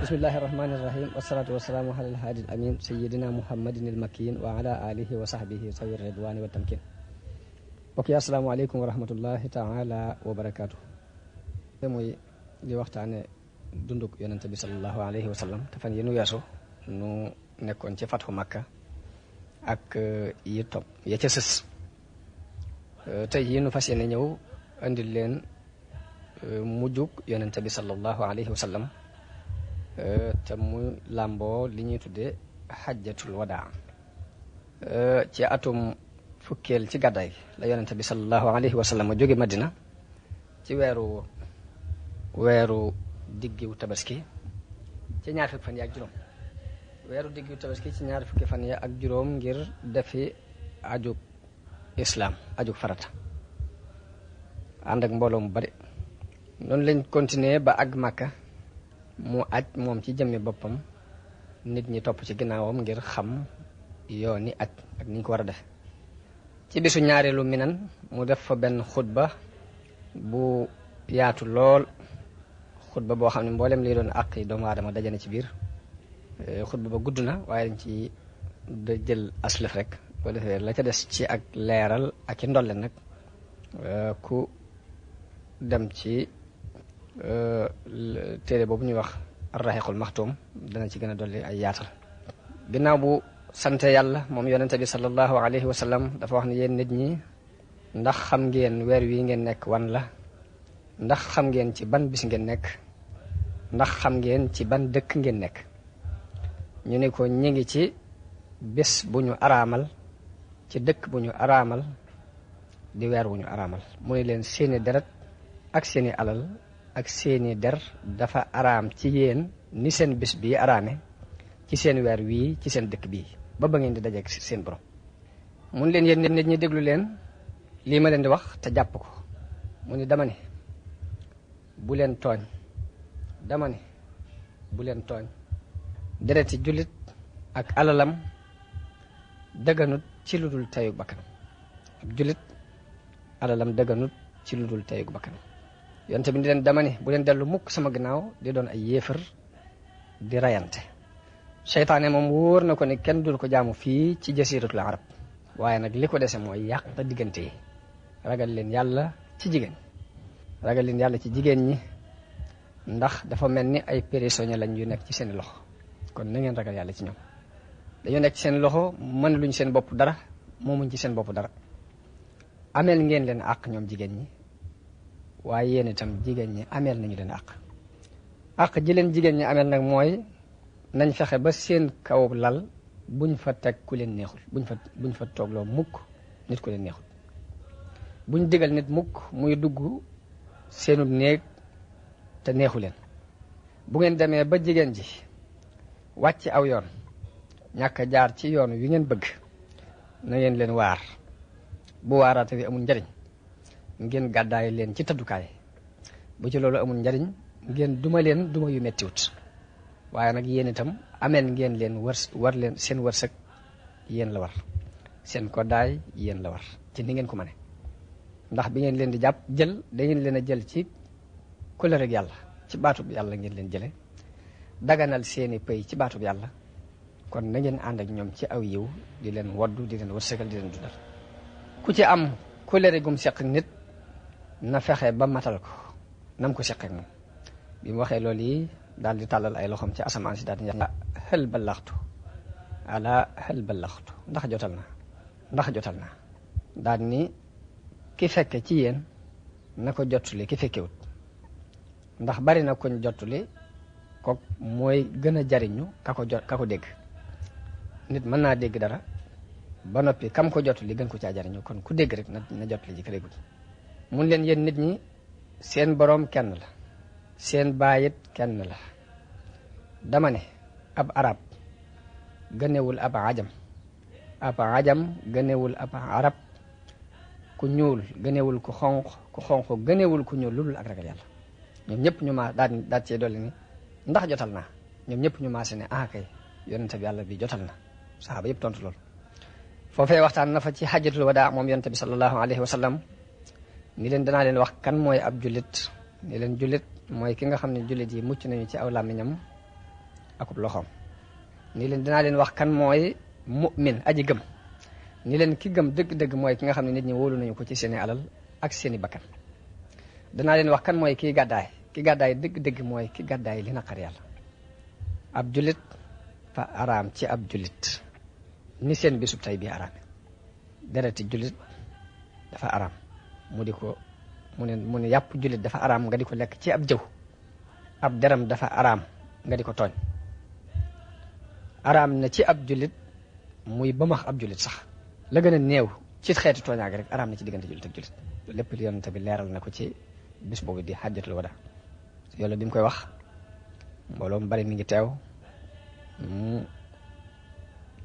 bismillahi irrahmani irrahim wassalatu wassalaamu ala alhaadi al amin sayidina muhammadin il makin wa ala alihi wa sahbihi sawi ridwani wa tamkin mbokk yi asalaamaaleykum wa rahmatullahi taala wa barakaatu te muy di waxtaane dunduk yonente bi salallahu alayhi wa sallam te fan yi nu weesu nu nekkoon ci fatxu makka ak yi topp ya ca sës tey yi nu fas yéene ñëw andil leen mujjug yonente bi salallahu alayhi wa sallam te mu làmboo li ñuy tuddee xajjatul wadaa ci atum fukkeel ci gàddaay la yonente bi salallahu alayhi wa sallam jóge madina ci weeru diggiw tabaski ci ñaar fukki fan ya ak juróom weeru diggiw tabaski ci ñaar fukki fan ya ak juróom ngir defi ajug islaam ajug farata ànd ak mbooloo mu bari noonu lañ continuer ba àgg Màkka mu aj moom ci jëmmi boppam nit ñi topp ci ginnaawam ngir xam yooni aj ak ni ñu ko war a def ci bisu ñaareelu minan mu def fa benn xutba bu yaatu lool xutba boo xam ne mboolem liy doon àq yi doomu aadama dajane ci biir xutba ba gudd na waaye dañ ci jël aslëf rek boo defee la ca des ci ak leeral ak i ndolle nag ku dem ci téere boobu ñuy wax arraxiqul maxtuum dana ci gën a dolli ay yaatal ginnaaw bu sante yàlla moom yonente bi sallallahu alayhi wa sallam dafa wax ne yéen nit ñi ndax xam ngeen weer wi ngeen nekk wan la ndax xam ngeen ci ban bis ngeen nekk ndax xam ngeen ci ban dëkk ngeen nekk ñu ne ko ñi ngi ci bés bu ñu araamal ci dëkk bu ñu araamal di weer wu ñu araamal mu ne leen seeni deret ak seeni alal ak seeni der dafa araam ci yéen ni seen bés bii araame ci seen weer wii ci seen dëkk bii ba ngeen di dajeek seen borom mun leen yéen nit ñi déglu leen lii ma leen di wax te jàpp ko mu ni dama ne bu leen tooñ dama ne bu leen tooñ dereti jullit ak alalam dëgganut ci lu dul teyug bakkan ak jullit alalam dëgganut ci lu dul teyug bakkan yonte bi ni leen dama ne bu leen dellu mukk sama gannaaw di doon ay yéefar di rayante seytaane moom wóor na ko ni kenn dul ko jaamu fii ci jasiratul arab waaye nag li ko dese mooy yàq diggante yi ragal leen yàlla ci jigéen ragal leen yàlla ci jigéen ñi ndax dafa mel ni ay prisonniers lañ yu nekk ci seen loxo kon na ngeen ragal yàlla ci ñoom dañoo nekk ci seen loxo mën luñ seen bopp dara moomuñ ci seen bopp dara ameel ngeen leen àq ñoom jigéen ñi waaye yéen itam jigéen ñi ameel nañu leen àq ji leen jigéen ñi ameel nag mooy nañ fexe ba seen kaw lal buñ fa teg ku leen neexul buñ fa toogloo mukk nit ku leen neexul buñ digal nit mukk muy dugg seenub néeg te neexu leen bu ngeen demee ba jigéen ji wàcc aw yoon ñàkk a jaar ci yoon wi ngeen bëgg na ngeen leen waar bu waaraate wi amul njariñ ngeen gàddaay leen ci tëddukaay bu ci loolu amul njariñ ngeen duma leen duma yu mettiwut waaye nag yéen itam ameel ngeen leen war leen seen wërsëg yéen la war seen koddaay yéen la war ci ni ngeen ko mëne ndax bi ngeen leen di jàpp jël dangeen leen a jël ci kóllëre yàlla ci baatub yàlla ngeen leen jële daganal seeni pëy ci baatub yàlla kon na ngeen ànd ak ñoom ci aw yiw di leen woddu di leen wërsëgal di leen dundal ku ci am kóllëre gum seq nit na fexe ba matal ko nam ko seq ak moom bi mu waxee loolu yi daal di tàllal ay loxoom ci asamaan si daal di xel ballaxtu ala xel ballaxtu ndax jotal na daal ni ki fekke ci yéen na ko jottuli ki fekkewut ndax bari na koñ jottuli ko mooy gën a jariñu ka ko dégg nit mën naa dégg dara ba noppi kam ko jottuli gën ko caa jariñu kon ku dégg rek na jottuli ji ka déggul mun leen yéen nit ñi seen boroom kenn la seen baayit kenn la dama ne ab arab gënewul ab ajam gënewul ab arab ku ñuul gënewul ku xonq gënewul ku ñuul lu dul ak ragal yàlla ñoom ñëpp ñu ma daal cee dolli ni ndax jotal naa ñoom ñëpp ñu maase ne kay yonente bi yàlla bi jotal na saxaaba yëpp tontu loolu foofee waxtaan na fa ci xajjatul wadaa moom yonente bi sallallahu alayhi wa sallam ni leen danaa leen wax kan mooy ab jullit ni leen jullit mooy ki nga xam ne jullit yi mucc nañu ci aw làmmiñam akub loxoom ni leen dinaa leen wax kan mooy mu'min aji gëm ni leen ki gëm dëgg-dëgg mooy ki nga xam ne nit ñi wóolu nañu ko ci seeni alal ak seeni bakkan danaa leen wax kan mooy kii gàddaay ki gàddaay dëgg-dëgg mooy ki gàddaay li naqar yàlla ab jullit fa araam ci ab jullit ni seen bisub tey bii araame dereti jullit dafa araam mu ne yàpp jullit dafa araam nga di ko lekk ci ab jëw ab deram dafa araam nga di ko tooñ araam na ci ab jullit muy ba max ab jullit sax la gën a néew ci xeeti tooñaage rek araam na ci diggante jullit ak jullit lépp li yonent bi leeral na ko ci bis boobu di xajjatul wada yàlla bi mu koy wax mbooloo mu bari mi ngi teew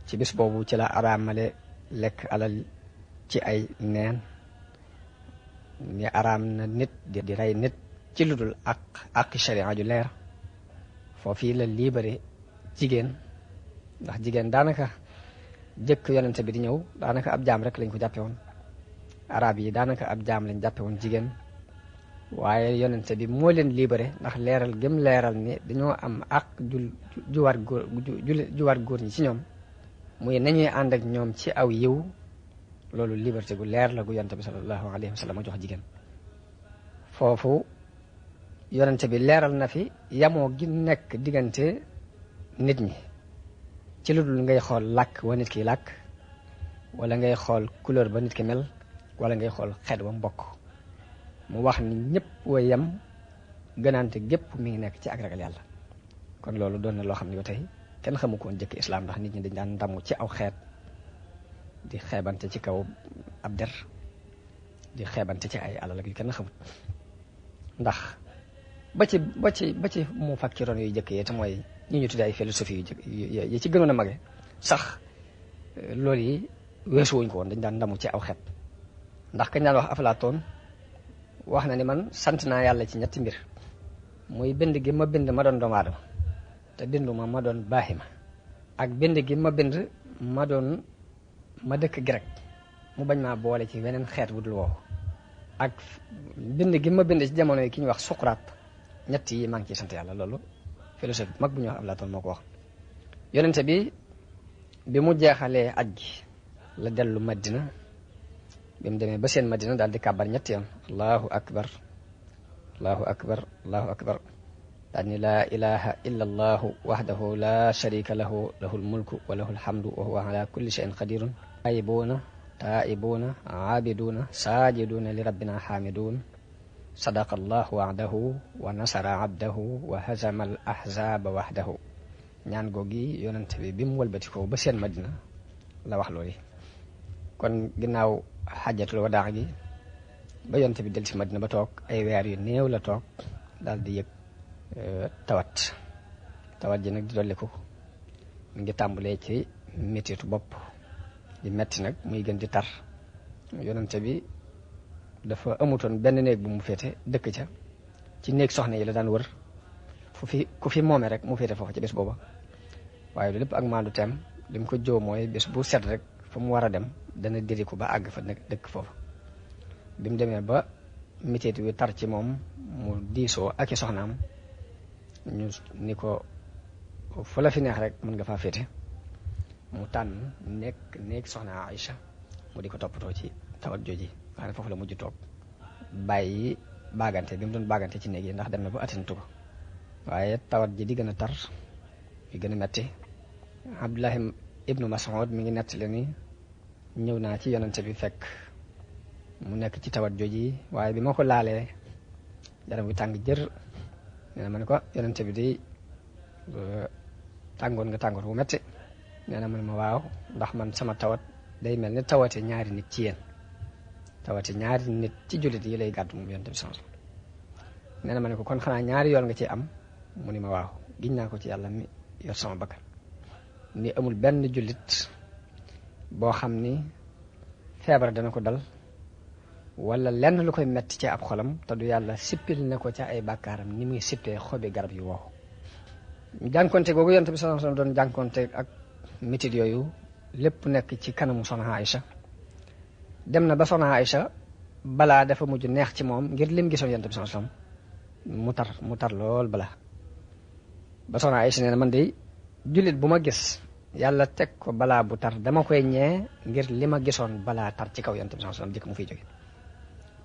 ci bis boobu ci la araamale lekk alal ci ay neen ni araam na nit di rey nit ci lu dul ak sharia ju leer foofii la libéré jigéen ndax jigéen daanaka jëkk yonente bi di ñëw daanaka ab jaam rek lañ ko jàppe woon arab yi daanaka ab jaam lañ jàppe woon jigéen waaye yonente bi moo leen libéré ndax leeral gëm leeral ni dañoo am ak ju war góor ñi ci ñoom muy nañuy ànd ak ñoom ci aw yiw loolu liberté gu leer la gu yonente bi sallallahu alayhi wa sallam jox jigéen foofu yonente bi leeral na fi yamoo gi nekk diggante nit ñi ci lu dul ngay xool làkk wa nit ki làkk wala ngay xool couleur ba nit ki mel wala ngay xool xeet wa mbokk mu wax ni ñëpp wa yem gënaante gépp mi ngi nekk ci ak ragal yàlla kon loolu doon na loo xam ne ba tey kenn xamu ko woon jëkk islam ndax nit ñi dañ daan ndamu ci aw xeet di xeebante ci kaw ab der di xeebante ci ay alal ak yu kenn xamut ndax ba ci mu fakkiroon yooyu jëkk yee te mooy ñi ñu tuddee ay philosophie yu jëkk yi ci gënoon a mage sax loolu yi weesu wuñ ko woon dañ daan ndamu ci aw xeet ndax kañ daan wax Aflaatoon wax na ni man sant naa yàlla ci ñetti mbir muy bind gi ma bind ma doon doomu aadama te binduma ma doon baahima ak bind gi ma bind ma dëkk grec mu bañ maa boole ci weneen xeet bu dul woowu ak bind gi ma bind ci jamono yi ki ñuy wax Socrate ñett yi maa ngi ciy sant yàlla loolu philosophe mag bu ñuy wax Aflaatoon moo ko wax yonente bi mu jeexalee aj gi la dellu Madina bi mu demee ba seen Madina daal di kàbbar ñetti yoon allahu akbar allahu akbar allahu akbar daal ni laa ilaha illa allahu wahdahu la sharika lahu lahul mulku wa lahul hamdu wa huwa ala kulli shay'in qadirun ayibuna taibuna abiduna sajiduna li rabbina hamidun sadaqa allahu wa'dahu wa nasara abdahu wa hazama al ahzaba wahdahu ñaan googi yonente bi mu walbati ko ba seen Madina la wax loolu kon ginnaaw xajatul wadaa gi ba yonte bi del si Madina ba toog ay weer yu néew la toog daal di yëg tawat ji nag di dolliku mu ngi tàmbalee ci mettitu bopp di metti nag muy gën di tar yonente bi dafa amutoon benn néeg bu mu féete dëkk ca ci néeg soxna yi la daan wër ku fi moome rek mu féete foofu ci bés booba waaye lu lépp ak maandu teem li mu ko joo mooy bés bu set rek fa mu war a dem dana diriku ba àgg fa dëkk foofu bi mu demee ba métit wi tar ci moom mu diisoo ak i soxnaam ñu ni ko fu la fi neex rek mën nga faa féete mu tànn nekk soxna Aïcha mu di ko toppatoo ci tawat jooji nga xam ne foofu la mujj toog bàyyi baagante bi mu doon baagante ci néeg yi ndax dem na ba attantu ko waaye tawat ji di gën a tar di gën a metti Abdullahi ibnu Mas'ud mi ngi nettali ni ñëw naa ci yonente bi fekk mu nekk ci tawat jooji waaye bi ma ko laalee yaram wi tàng jër nee na ma ne ko yonente bi di tàngoon nga tàngoor bu metti nee na ma ne ma waaw ndax man sama tawat day mel ni tawate ñaari nit ci yéen tawate ñaari nit ci jullit yi lay gàddu moom yonente bi sans nee na ma ne ko kon xanaa ñaari yoon nga ci am mu ni ma waaw giñ naa ko ci yàlla mi yor sama bakkan ni amul benn jullit boo xam ni feebar dana ko dal wala lenn lu koy metti ci ab xolam te du yàlla sippil na ko ca ay bàkkaaram ni muy sippee xobi garab yu wow jànkonte googu yonent bi sallallahu alayhi wasallam doon jànkonte ak métit yooyu lépp nekk ci kanamu soxna Aïcha dem na ba soxna Aïcha balaa dafa mujj neex ci moom ngir lim gisoon yonent bi sallallahu alayhi wasallam mu tar lool balaa ba soxna Aïcha nee na man de jullit bu ma gis yàlla teg ko balaa bu tar dama koy ñee ngir li ma gisoon balaa tar ci kaw yonent bi sallallahu alayhi wasallam jëkk mu fiy jóge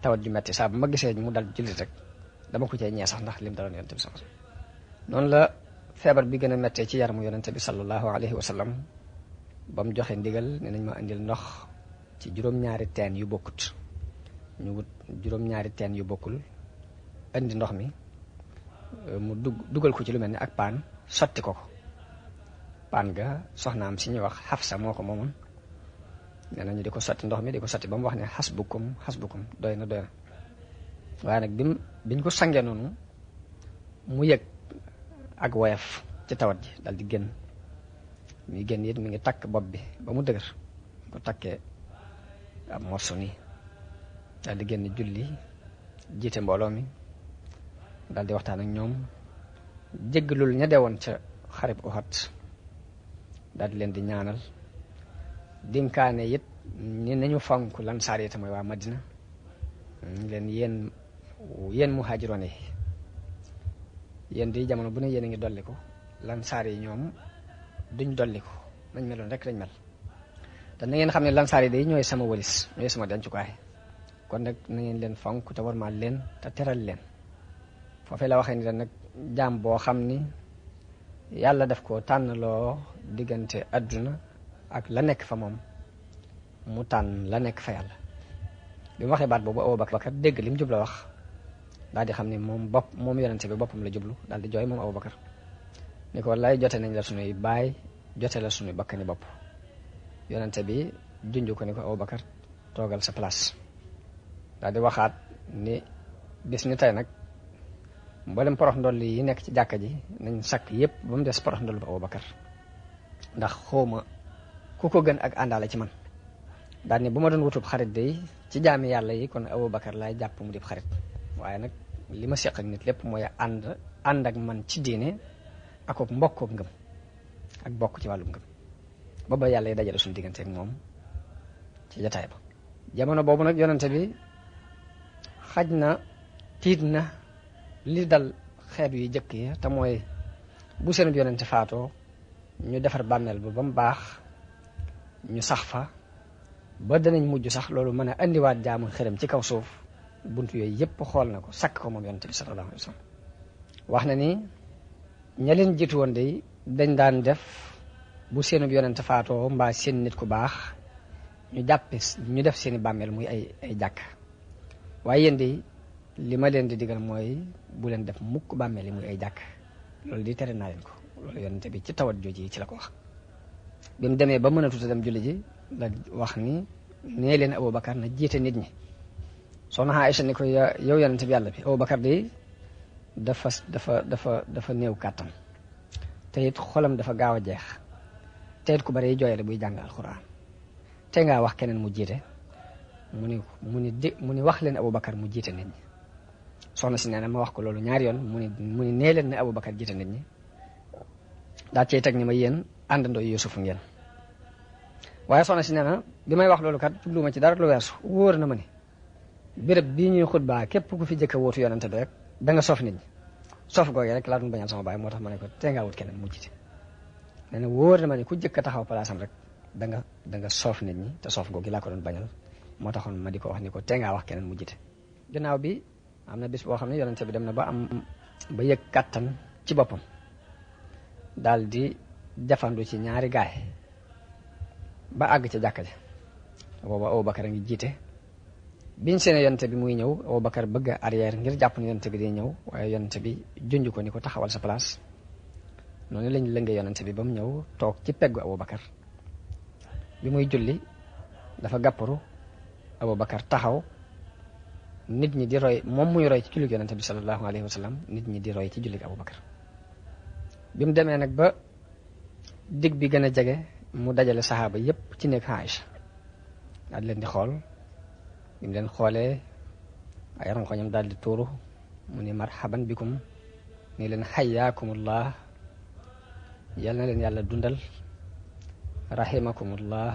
tawat ju metti saa bu ma gisee mu dal jullit rek dama ko cee ñee sax ndax lim daloon yonent bi sallallahu alayhi wasallam noonu la feebar bi gën a mettee ci yaramu yonent bi sallallahu alayhi wasallam ba mu joxe ndigal ne nañ ma indil ndox ci juróom-ñaari teen yu bokkut ñu wut juróom-ñaari teen yu bokkul indi ndox mi mu dugal ko ci lu mel ni ak paan sotti ko paan ga soxnaam si ñuy wax Xafsa moo ko moomoon nee nañu di ko sotti ndox mi di ko sotti ba mu wax ne xasbukum doy na waaye nag biñ ko sangee noonu mu yëg ak woyof ci tawat ji dal di génn mi génn it mi ngi takk bopp bi ba mu dëgër ko takkee ab morso nii dal di génn julli jiite mbooloo mi dal di waxtaan ak ñoom jéggalul ña deewoon ca xarib Uhud dal di leen di ñaanal dinkaane it ni nañu fonk lansaar yi te mooy waa Madina leen yéen muhaajiroon yi yéen di jamono bu ne yéen a ngi dolli ko lansaar yi ñoom duñ dolli ko nañ meloon rek lañ mel te na ngeen xam ne lansaar yi day ñooy sama walis ñooy sama dencukaay kon nag na ngeen leen fonk te warmaal leen te teral leen foofee la waxee ni leen nag jaam boo xam ni yàlla daf ko tànnloo diggante adduna ak la nekk fa moom mu tànn la nekk fa yàlla bi mu waxee baat boobu Abubakar dégg li mu jubla wax daal di xam ni moom yonente bi boppam la jublu daal di jooy moom Abubakar ni ko wallaay jote nañ la sunuy baay jote la sunuy bakkani bopp yonente bi junj ko ni ko Abubakar toogal sa place daal di waxaat ni bis ni tey nag mboolem porox ndoll yi nekk ci jàkka ji nañ sakk yépp ba mu des porox ndoll bu Abubakar ndax xawma ku ko gën ak àndaale ci man daal ni bu ma doon wutub xarit day ci jaami yàlla yi kon Abubakar laay jàpp mu dib xarit waaye nag li ma seq ak nit lépp mooy ànd ak man ci diine ak mbokk ak ngëm ak bokk ci wàllum ngëm booba yàlla yi dajale suñu diggante ak moom ci jataay ba jamono boobu nag yonente bi xaj na tiit na li dal xeet yu jëkk yi te mooy bu seen yonente faatoo ñu defar bàmmeel ba mu baax ñu sax fa ba danañ mujj sax loolu mën a indiwaat jaamu xërëm ci kaw suuf buntu yooyu yépp xool na ko sakk ko moom yonente bi sallallahu alayhi wa sallam wax na ni ña leen jiitu woon day dañ daan def bu seenub yonente faatoo mbaa seen nit ku baax ñu def seeni bàmmeel muy ay jàkk waaye yéen de li ma leen di digal mooy bu leen def mukk bàmmeel yi muy ay jàkk loolu di tere naa leen ko loolu yonente bi ci tawat jooji ci la ko wax bi mu demee ba mën a tuta dem julli ji la wax ni nee leen Abubakar na jiite nit ñi soxna Aïcha ni ko yow yonente bi yàlla bi Abubakar de dafa néew kàttan te it xolam dafa gaaw a jeex te it ku bari jooyale buy jàng alxuraan te ngaa wax keneen mu jiite mu ni wax leen Abubakar mu jiite nit ñi soxna si nee na ma wax ko loolu ñaari yoon mu ni nee leen ne Abubakar jiite nit ñi daa cey teg ni ma yéen àndandoo Yuusufu ngeen waaye soxna si nee na bi may wax loolu kat jubluwuma ci dara lu weesu wóor na ma ni béréb bii ñuy xutbaa képp ku fi jëkk a wóotu yonente bi rek da nga soof nit ñi soof googu rek laa doon bañal sama baay moo tax ma ne ko tee ngaa wut keneen mu jiite nee na wóor na ma ni ku jëkk a taxaw palaasam rek da nga soof nit ñi te soof googu laa ko doon bañal moo taxoon ma di ko wax ni ko tee ngaa wax keneen mu jiite ginnaaw bi am na bis boo xam ne yonente bi dem na ba yëg kàttan ci boppam daal di jafandu ci ñaari gaay ba àgg ca jàkka ja booba Abubakar a ngi jiite biñ seen yonente bi muy ñëw Abubakar bëgg a arrière ngir jàpp ne yonente bi day ñëw waaye yonente bi junj ko ni ko taxawal sa place noonu lañ lëngee yonente bi ba mu ñëw toog ci peggu Abubakar bi muy julli dafa gàpparu Abubakar taxaw nit ñi di roy moom muy roy ci jullig yonente bi sallallahu alayhi wa sallam nit ñi di roy ci jullig Abubakar bi mu demee nag ba dig bi gën a jege mu dajale saxaaba yépp ci nekk Aïcha daal di leen di xool bi mu leen xoolee ay rongoñam daal di tuuru mu ni marhaban bikum ni leen xayaakumullah yal na leen yàlla dundal rahimakumullah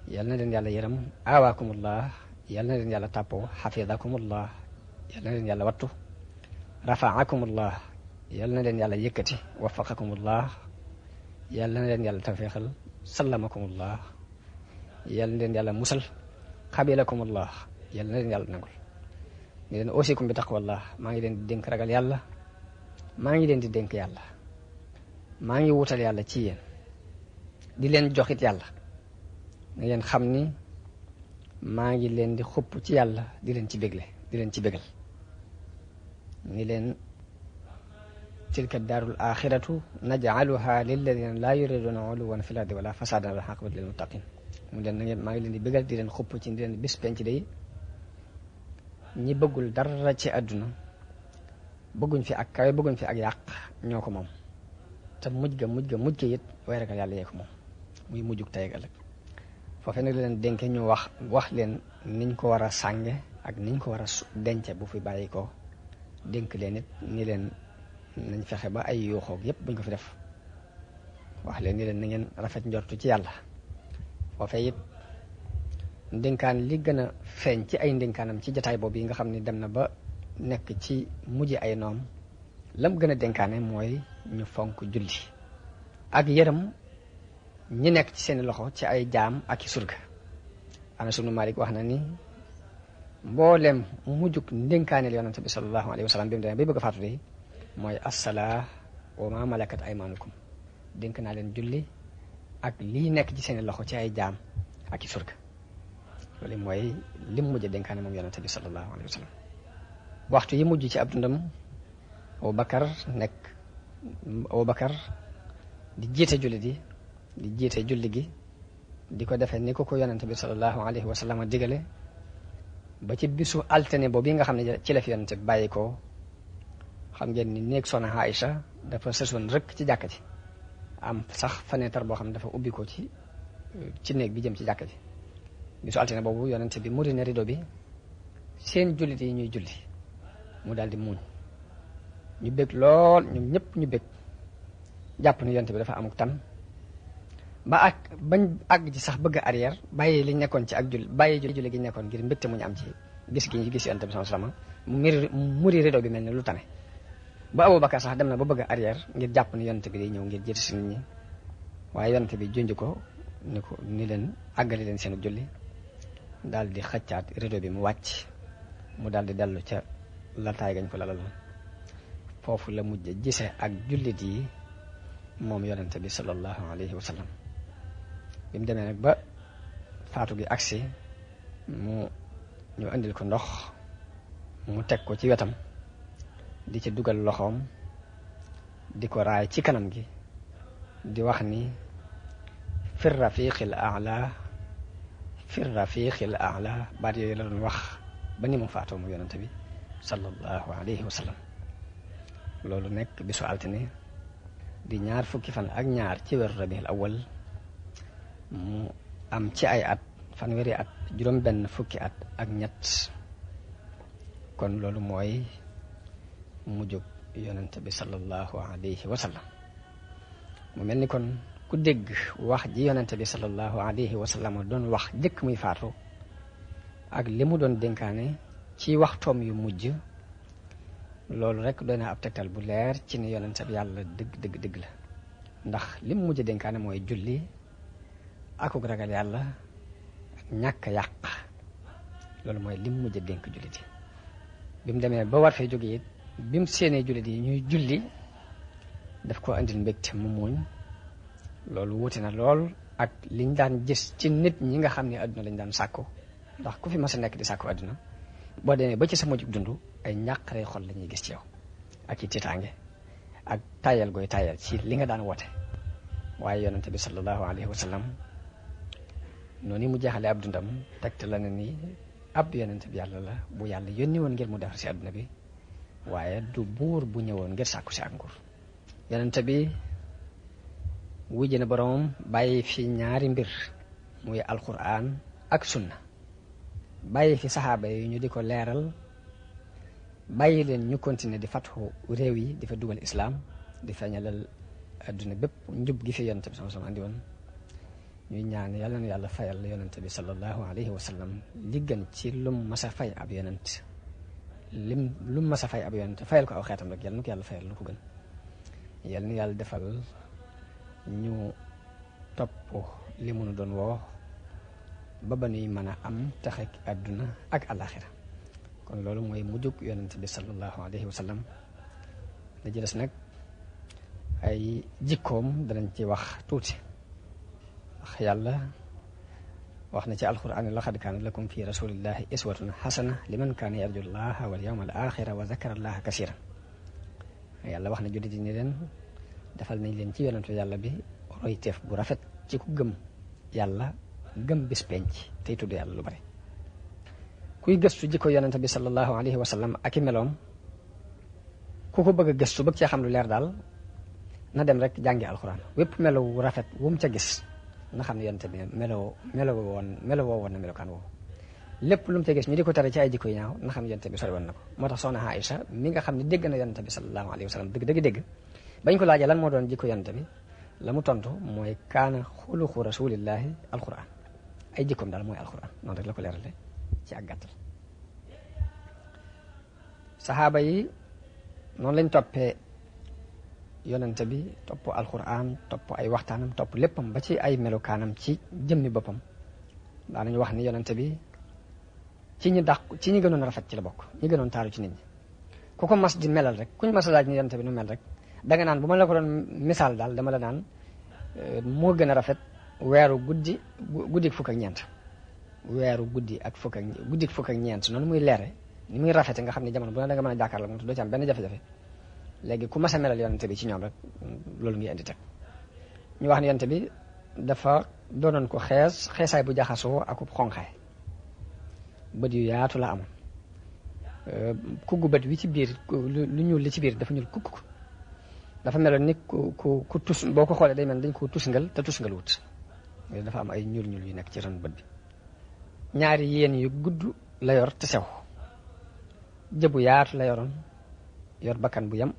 yal na leen yàlla yërëm awaakumullah yal na leen yàlla tàppoo xafidakumullah yal na leen yàlla wattu rafaakumullah yal na leen yàlla yëkkati wafaqakumullah yàlla na leen yàlla tawfeexal sallamakumullah yàlla na leen yàlla musal xabilakumullah yàlla na leen yàlla nangul ni leen ausikum bi taqwallah maa ngi leen di dénk ragal yàlla maa ngi leen di dénk yàlla maa ngi wutal yàlla ci yéen di leen joxit yàlla na ngeen xam ni maa ngi leen di xupp ci yàlla di leen ci bégle di leen ci bégal ni leen tilka daarul axiratu najcaluha lilladina laa yuriduna uluwan fi l ardi wala fasadan wal aqibatu lil muttaqin mu leen na ngeen maa ngi leen di bégal di leen xupp ci di leen bis penc day ñi bëggul dara ci àdduna bëgguñ fi ak kawe bëgguñ fi ak yàq ñoo ko moom te mujj ga it way ragal yàlla yee ko moom muy mujjug tey ak ëllëg foofee nag leen dénke ñu wax leen niñ ko war a sànge ak niñ ko war a dence bu fi bàyyi ko dénk leen it ni leen nañ fexe ba ay yuuxoog yépp buñ ko fi def wax leen ni leen na ngeen rafet njortu ci yàlla foofee it ndénkaan li gën a feeñ ci ay ndénkaanam ci jataay boobu yi nga xam ne dem na ba nekk ci mujj ay noom lam gën a dénkaane mooy ñu fonk julli ak yërëm ñi nekk ci seeni loxo ci ay jaam ak i surga Anas ibnu Malik wax na ni mboolem mujjug ndénkaaneel yonante bi sallallahu alayhi wa sallam bi mu demee bay bëgg a faatu de mooy assalaa wa ma malakat aymanukum dénk naa leen julli ak lii nekk ci seeni loxo ci ay jaam ak i surga loolu mooy lim mujj a dénkaane moom yonante bi sallallahu alayhi wa sallam waxtu yi mujj ci ab dundam Abubakar di jiite julli di jiite julli gi di ko defee ni ko yonante bi sallallahu alayhi wa sallam digale ba ci bisu altine boobu nga xam ne ci la fi yonante bi bàyyi ko xam ngeen ni néeg Soxna Aïcha dafa sësoon rek ci jàkka ji am sax fenêtre boo xam ne dafa ubbi ko ci néeg bi jëm ci jàkka ji bisu altine boobu yonante bi muri na rido bi seen jullit yi ñuy julli mu daal di muuñ ñu bég lool ñoom ñëpp ñu bég jàpp ni yonante bi dafa amuk tan bañ àgg ci sax bëgg a arrière bàyyi li nekkoon ci ak bàyyi julli gi nekkoon ngir mbégte mu ñu am ci gis gi ñu gis yonante bi sallallahu alayhi wasallam mu muri rido bi mel ne lu tane ba Abubakar sax dem na ba bëgg a arrière ngir jàpp ni yonante bi day ñëw ngir jiitu si nit ñi waaye yonante bi junj ko ni leen àggali leen seenu julli daal di xëccaat rido bi mu wàcc mu daal di dellu ca laltaay gañ ko lalaloon foofu la mujj gise ak jullit yi moom yonente bi sallallahu alayhi wa sallam bi mu demee nag ba faatu gi agsi ñu andil ko ndox mu teg ko ci wetam di ci dugal loxoom di ko raay ci kanam gi di wax ni fi rafiqil a'la baat yooyu la doon wax ba ni mu faatoo mu yonente bi sallallahu alayhi wa sallam loolu nekk bisu altine di ñaar fukki fan ak ñaar ci weeru rabiul awwal mu am ci ay at fanweeri at juróom benn fukki at ak ñett kon loolu mooy mujjug yonente bi sallallahu alayhi wa sallam mu mel ni kon ku dégg wax ji yonente bi sallallahu alayhi wa sallam doon wax jëkk muy faatu ak li mu doon dénkaane ci waxtoom yu mujj loolu rek doy na ab tegtal bu leer ci ne yonente bi yàlla dëgg la ndax li mu mujj dénkaane mooy julli akuk ragal yàlla ak ñàkk yàq loolu mooy li mu mujj dénk jullit yi bi mu demee ba war fay jóge it bi mu séenee jullit yi ñuy julli daf ko andil mbégte mu muuñ loolu wuute na lool ak liñ daan gis ci nit ñi nga xam ne adduna lañ daan sàkku ndax ku fi mas a nekk di sàkku adduna boo demee ba ci sa mujjug dund ay ñàqare xol la ñuy gis ci yow ak i tiitaange ak tayal gooy tayal ci li nga daan woote waaye yonente bi sallallahu alayhi wa sallam noonu mu jeexale ab dundam tegte la ne ni ab yonente bi yàlla la bu yàlla yónni woon ngir mu defar si adduna bi waaye du buur bu ñëwoon ngir sàkku si ak nguur yonente bi wujj na boroomam bàyyi fi ñaari mbir muy alquran ak sunna bàyyi fi saxaaba yi ñu di ko leeral bàyyi leen ñu continuer di fatxu réew yi di fa dugal islaam di feeñalal adduna bépp njub gi fi yonente bi sallallahu alayhi wa sallam andi woon ñuy ñaan yàlla na yàlla fayal yonente bi sallallahu alayhi wa sallam li gën ci lum mas a fay ab yonent lum mas a fay ab yonent fayal ko aw xeetam rek yàlla na ko yàlla fayal lu ko gën yàlla na yàlla defal ñu topp li mu nu doon woo ba ba nuy mën a am texek àdduna ak àllaaxira kon loolu mooy mujjug yonent bi sallallahu alayhi wa sallam la ci des nag ay jikkoom danañ ci wax tuuti wax yàlla wax na ci alquran laqad kaana lakum fi rasulillahi iswatun xasana liman kaana yarju llaha wal yawma al axira wa zakara allaha kasiran yàlla wax na jullit yi ni leen defal nañ leen ci yonentu yàlla bi royteef bu rafet ci ku gëm yàlla gëm bis penc tey tudd yàlla lu bari kuy gëstu jikko yonent bi sallallahu alayhi wa sallam ak i meloom ku ko bëgg a gëstu bëgg cee xam lu leer daal na dem rek jàngi alxuraan wépp melo wu rafet wu mu ca gis na xam ne yonent bi melo woon na melokaan woowu lépp lu mu ca gis ñu di ko tere ci ay jikko yi ñaaw na xam ne yonent bi sori woon na ko moo tax soxna Aïcha mi nga xam ne dégg na yonent bi sallallahu alayhi wa sallam dëgg bañ ko laajee lan moo doon jikko yonent bi la mu tontu mooy kaana xuluqu rasulillahi alxuraan ay jikkoom daal mooy alxuraan noonu rek la ko leerale ci ak gàttal saxaaba yi noonu lañ toppee yonent bi topp alxuraan topp ay waxtaanam topp léppam ba ci ay melokaanam ci jëmmi boppam daanañu wax ni yonent bi ci ñi gënoon rafet ci la bokk ñi gënoon taaru ci nit ñi ku ko mas di melal rek kuñ mas a laaj ni yonent bi nu mel rek danga naan bu ma la ko doon misaal daal dama la naan moo gën a rafet weeru guddi fukk ak ñeent weeru guddik fukk ak ñeent noonu muy leere ni muy rafete nga xam ne jamono bu ne da nga mën a jàkkaarloo moom te doo ci am benn jafe-jafe léegi ku mas a melal yonent bi ci ñoom rek loolu ngi indi teg ñu wax ne yonent bi dafa doonoon ko xeesaay bu jaxasoo akub xonqaay bët yu yaatu la amoon kuggu bët wi ci biir lu ñuul li ci biir dafa ñuul kukk dafa meloon ni ku tus boo ko xoolee day mel dañ ko tusngal te tusngal wut dafa am ay ñuul yu nekk ci ron bët bi ñaari yéen yu gudd la yor te sew jëbu yaatu la yoroon yor bakkan bu yam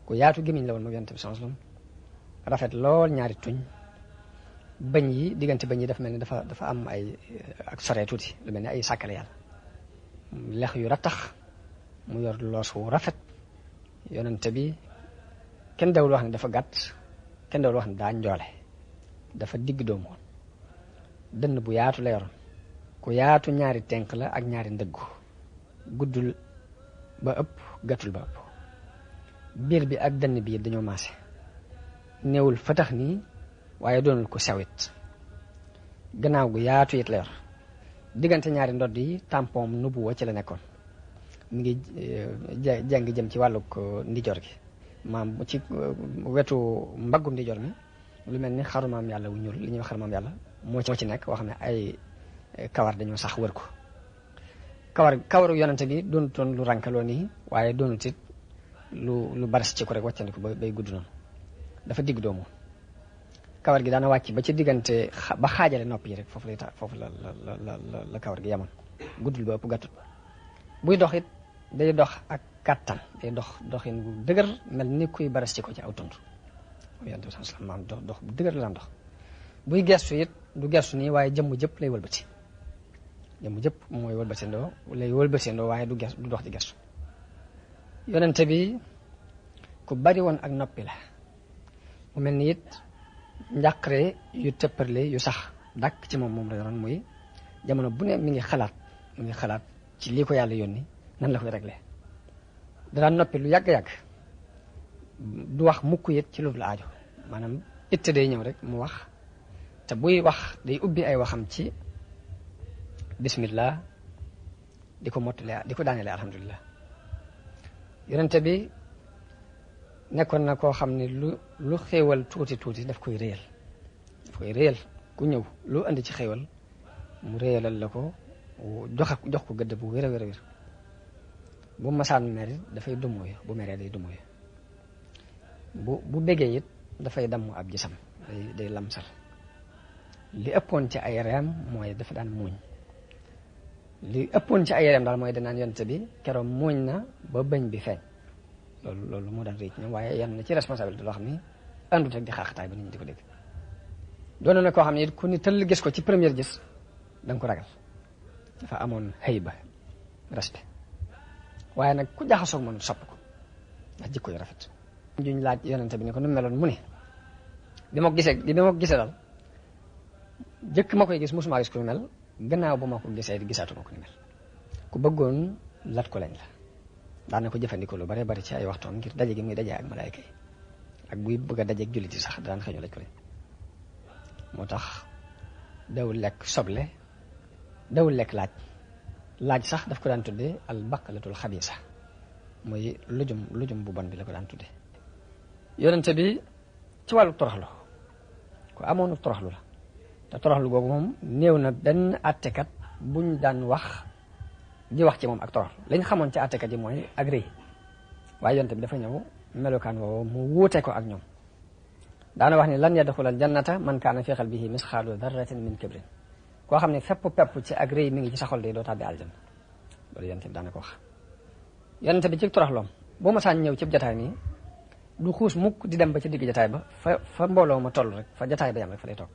ku yaatu gémmiñ la woon moom yonent bi sallallahu alayhi wasallam rafet lool ñaari tuñ bañ yi diggante bañ yi dafa mel ni dafa am ay ak sore tuuti lu mel ni ay sàkkale yàlla lex yu rattax mu yor loos wu rafet yonent bi kenn dawul wax ne dafa gàtt kenn dawul wax ne daa njoole dafa digg doomu woon dënn bu yaatu la yoroon ku yaatu ñaari tenk la ak ñaari ndëggu guddul ba ëpp gàttul ba ëpp biir bi ak dënn bi dañoo maase néewul fatax nii waaye doonul ko sewit gannaaw gu yaatu it la yor diggante ñaari ndodd yi tampon nubuwa ci la nekkoon mi ngi jàng jëm ci wàllug ndijoor gi maam ci wetu mbaggu ndijoor mi lu mel ni xarumaam yàlla wu ñuul li ñuy wax xarumaam yàlla moo ci nekk wax ne ay kawar dañoo sax wër ko kawaru yonante bi doonutoon lu rankaloo nii waaye doonut it lu baras ci ko rek wàccandiku bay gudd noonu dafa digg doomu kawar gi daana wàcc ba ci diggante ba xaajale nopp yi rek foofu la kawar gi yamoon guddul ba ëpp gàttut buy dox it day dox ak kàttan day doxin bu dëgër mel ni kuy baras ci ko ci aw tund yonent bi sallallahu alayhi wasallam dox bu dëgër la dox buy gestu it du gestu nii waaye jëmm jëpp lay wëlbati jëmm jëpp mooy wëlbatindoo waaye du dox ci gestu yonent bi ku bari woon ak noppi la mu mel ni it njàqare yu tëpparle yu sax dàkk ci moom la yoroon muy jamono bu ne mi ngi xalaat ci lii ko yàlla yónni nan la koy réglé daan noppi lu yàgg-yàgg du wax mukk it ci lu la aajo maanaam itte day ñëw rek mu wax te buy wax day ubbi ay waxam ci bismillah di ko mottale di ko daanele alhamdulilah yonente bi nekkoon na koo xam ne lu xéewal tuuti daf koy réyal ku ñëw lu andi ci xéewal mu réyalal la ko jox ko gëdd bu wér a wér bu masaan mer dafay dumóoyu bu meree day dumóoyu bu bégee it dafay damm ab gisam day lamsal li ëppoon ci ay reem mooy dafa daan muuñ li ëppoon ci ay reem daal mooy danaan yonte bi keroog muuñ na ba bëñ bi feeñ loolu moo daan récc ñoom waaye yan na ci responsabilité loo xam ni àndut ak di xaaxataay ba nit ñi di ko dégg doon na koo xam ne it ku ni tëll gis ko ci première gis da nga ko ragal dafa amoon hayba respect waaye nag ku jaxasoog moom sopp ko ndax jikko yu rafet juñ laaj yonente bi ne ko nu meloon mu ne bi ma ko gisee daal jëkk ma koy gis mosuma gis ku ni mel gannaaw bu ma ko gisee gisaatuma ko ni mel ku bëggoon lat ko lañ la daana ko jëfandikoo lu bare bari ci ay waxtoom ngir daje gi muy daje ak malaayka yi ak buy bëgg a dajeeg jullit yi sax daan xëñu laj ko lañ moo tax dawul lekk soble dawul lekk laaj sax daf ko daan tudde al baqalatul xabiisa mooy lujum bu bon bi la ko daan tudde yonente bi ci wàllu toroxlu ku amoonu toroxlu la te toroxlu googu moom néew na benn àttekat buñ daan wax ci moom ak toroxlu lañ xamoon ci àttekat yi mooy ak rëy waaye yonente bi dafa ñëw melokaan woowu mu wuute ko ak ñoom daana wax ni lan yadxulal jannata man kaana fi qalbihi misqaalu darratin min kibrin koo xam ne fépp pepp ci ak rëy mi ngi ci sa xol de doo tàbbi aljanna loolu yonente bi daana ko wax yonente bi ci toroxloom boo ma saan ñëw ci jataay nii du xuus mukk di dem ba ci digg jataay ba fa mbooloo ma toll rek fa jataay ba yam rek fa lay toog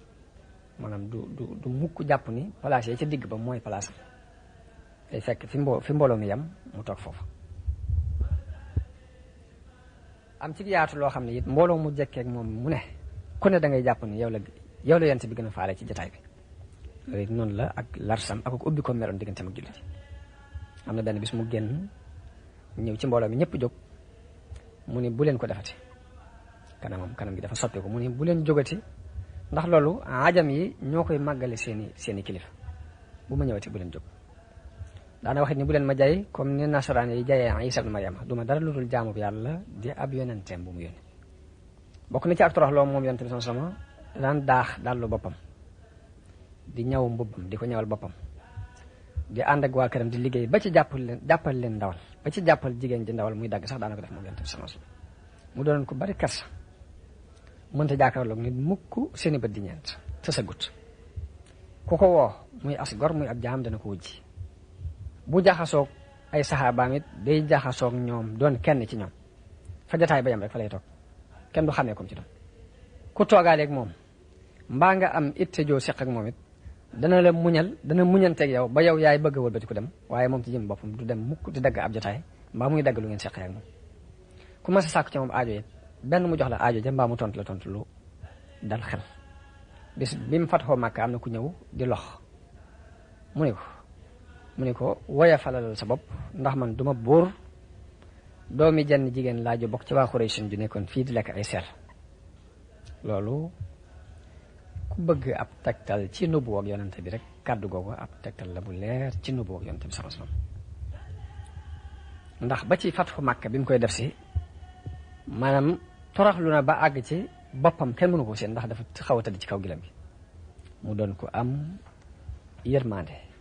maanaam du mukk jàpp ni place yi ca digg ba mooy place day fekk fi mbooloo mi yam mu toog foofu am ci yaatu loo xam ne it mbooloo mu jekkeek moom mu ne ku ne da ngay jàpp ni yow la yonente bi gën a faale ci jataay bi loolu it noonu la ak larsam ak ubbi ko meroon digganteem ak jullit am na benn bis mu génn ñëw ci mbooloo mi ñëpp jóg mu ni bu leen ko defati kanam gi dafa soppeeku mu ni bu leen jógati ndax loolu ajam yi ñoo koy màggale seeni kilifa bu ma ñëwati bu leen jóg daana waxit ni bu leen ma jay comme ni nasaraan yi jayee Isa ibn Maryam du ma dara lu dul jaamu bi yàlla di ab yonenteem bu mu yónni bokk na ci ak toroxloo moom yonente bi sama daan daax dallu boppam di ñaw mbubbam di ko ñawal boppam di ànd ak waa këram di liggéey ba ci jàppal leen ndawal ba ci jàppal jigéen ji ndawal muy dagg sax daana ko def moom yonente bi sama mu doonoon ko bari kersa mënta jàkkaarloog nit mukk seeni bët di ñeent te sa gut ku ko woo muy as gor muy ab jaam dana ko wujji bu jaxasoog ay saxaabaam it day jaxasoog ñoom doon kenn ci ñoom fa jataay ba yam rek fa lay toog kenn du xamee comme ci doon ku toogaaleeg moom mbaa nga am itte joo seq ak moom it dana muñanteeg yow ba yow yaay bëgg a wëlbati ko dem waaye moom ci jëm boppam du dem mukk di dagg ab jataay mbaa muy dagg lu ngeen seqee ak moom ku mas a sàkku ci moom aajo it benn mu jox la aajo ja mbaa mu tontu lu dal xel bis bi mu fatxoo Màkka am na ku ñëw di lox mu ni ko woya falalal sa bopp ndax man duma buur doomi jenn jigéen laa ju bokk ci waa Xuraysin ju nekkoon fii di lekk ay ser loolu ku bëgg ab tegtal ci nubu ak yonente bi rek kàddu googu ab tegtal la bu leer ci nubu ak yonente bi sallallahu alayhi wasallam ndax ba ci fatxu Màkka bi mu koy def si maanaam toroxlu na ba àgg ci boppam kenn mënu ko seen ndax dafa xaw a tëdd ci kaw gilam gi mu doon ko am yërmande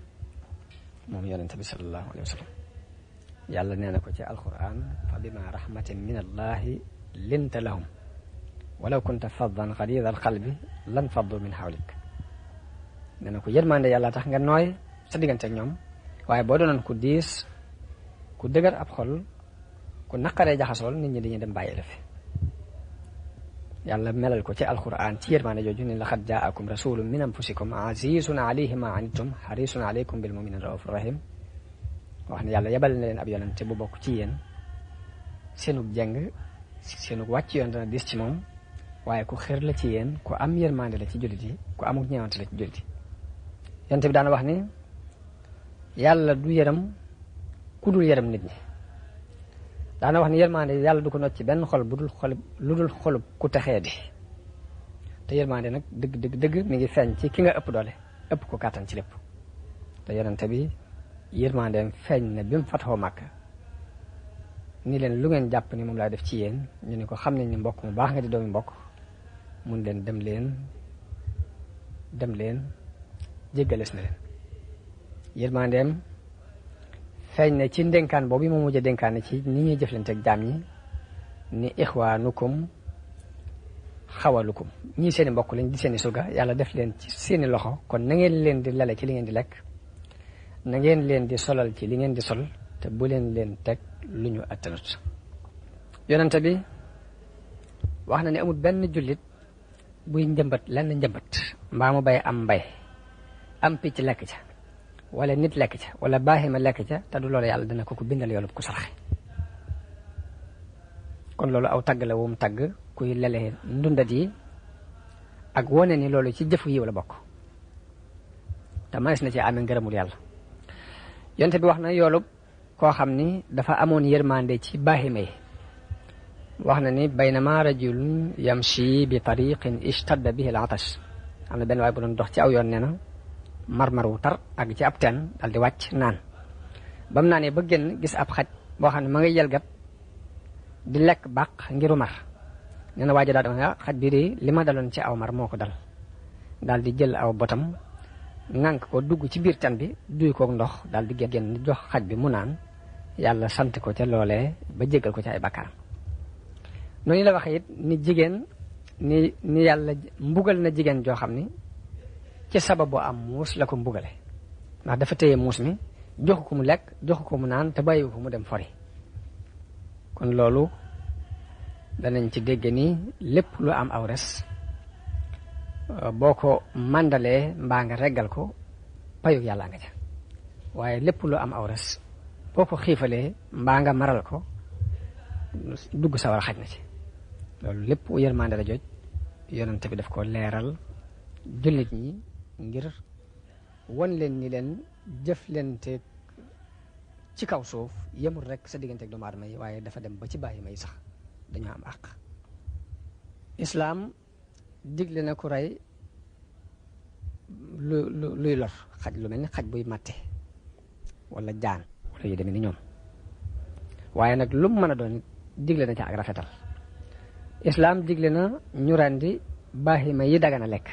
moom yonente bi sallallahu alayhi wa sallam yàlla nee na ko ci alquran fa bima rahmatin min allahi linta lahum walaw kunta faddan xalida alqalbi lan faddu min hawlik nee na ko yërmande yàlla tax nga nooy sa diggante ak ñoom waaye boo doonoon ku diis ku dëgër ab xol ku naqaree jaxasool nit ñi dañuy dem bàyyi la fi yàlla melal ko ci alquran ci yërmande jooju ni laqad jaakum rasulun min anfusikum azizun alayhi ma anittum harisun alaykum bil mu'minina raufur rahim wax ne yàlla yebal na leen ab yonente bu bokk ci yéen seenug jeng seenug wàcc yoon dana dis ci moom waaye ku xër la ci yéen ku am yërmande la ci jullit yi ku amuk ñeewante la ci jullit yi yonente bi daana wax ni yàlla du yërëm ku dul yërëm nit ñi daana wax ni yërmande yàlla du ko not ci benn xol lu dul xolub ku texee di te yërmande nag dëgg mi ngi feeñ ci ki nga ëpp doole ëpp ko kàttan ci lépp te yonente bi yërmandeem feeñ na bi mu fatxoo Màkka ni leen lu ngeen jàpp ni moom laay def ci yéen ñu ni ko xam nañ ni mbokk mu baax nga di doomi mbokk mun leen dem leen jéggales na leen yërmandeem feeñ na ci ndénkaan boobu moom mujj a dénkaane ci ni ñuy jëflante ak jaam ñi ni ixwaanukum xawalukum ñii seeni mbokk lañ di seeni surga yàlla def leen ci seeni loxo kon na ngeen leen di lale ci li ngeen di lekk na ngeen leen di solal ci li ngeen di sol te bu leen teg lu ñu attanut yonente bi wax na ne amul benn jullit buy njëmbat lenn njëmbat mbaa mu bay am mbay am picc lekk ca wala nit lekk ca wala baaxima lekk ca te du loolu yàlla dana ko bindal yoolub ku saraxe kon loolu aw tagg la wum tagg kuy lele ndundat yi ak wone ni loolu ci jëfu yiw la bokk te manes na ci amee ngërëmul yàlla. yonte bi wax na yoolub koo xam ni dafa amoon yërmande ci baahima yi. wax na ni baynama rajulun yamshi bi tariqin ishtadda bihi al-atash am na benn waay bu doon dox ci aw yoon nee na marmar wu tar ak ci ab teen dal di wàcc naan ba mu naanee ba génn gis ab xaj boo xam ne ma ngay yelgat di lekk bàq ngiru mar nee na waa ji daal di wax xaj bi de li ma daloon ci aw mar moo ko dal daal di jël aw botam ŋànk ko dugg ci biir teen bi duy koog ndox daal di génn jox xaj bi mu naan yàlla sant ko ca loolee ba jéggal ko ci ay bakkaaram. noonu la waxee it ni jigéen ni yàlla mbugal na jigéen joo xam ni ci sababu am muus la ko mbugale ndax dafa téye muus mi joxu ko mu lekk joxu ko mu naan te bàyyiwu ko mu dem fori. kon loolu danañ ci dégg ni lépp lu am aw res boo ko màndalee mbaa nga reggal ko payu yàlla nga ca waaye lépp lu am aw res boo ko xiifalee mbaa nga maral ko dugg sawar a xaj na ci. loolu lépp yërmande la jooj yonente bi daf ko leeral jullit ñi ngir won leen ni leen jëf leen te ci kaw suuf yemul rek sa digganteeg doomu aadama yi waaye dafa dem ba ci bàyyi may sax dañoo am àq. islaam digle na ku rey luy lor xaj lu mel ni xaj buy màtte wala jaan wala yu demee ni ñoom waaye nag lu mu mën a doon digle na ca ak rafetal. islaam digle na ñu rendi baahima yi dagana lekk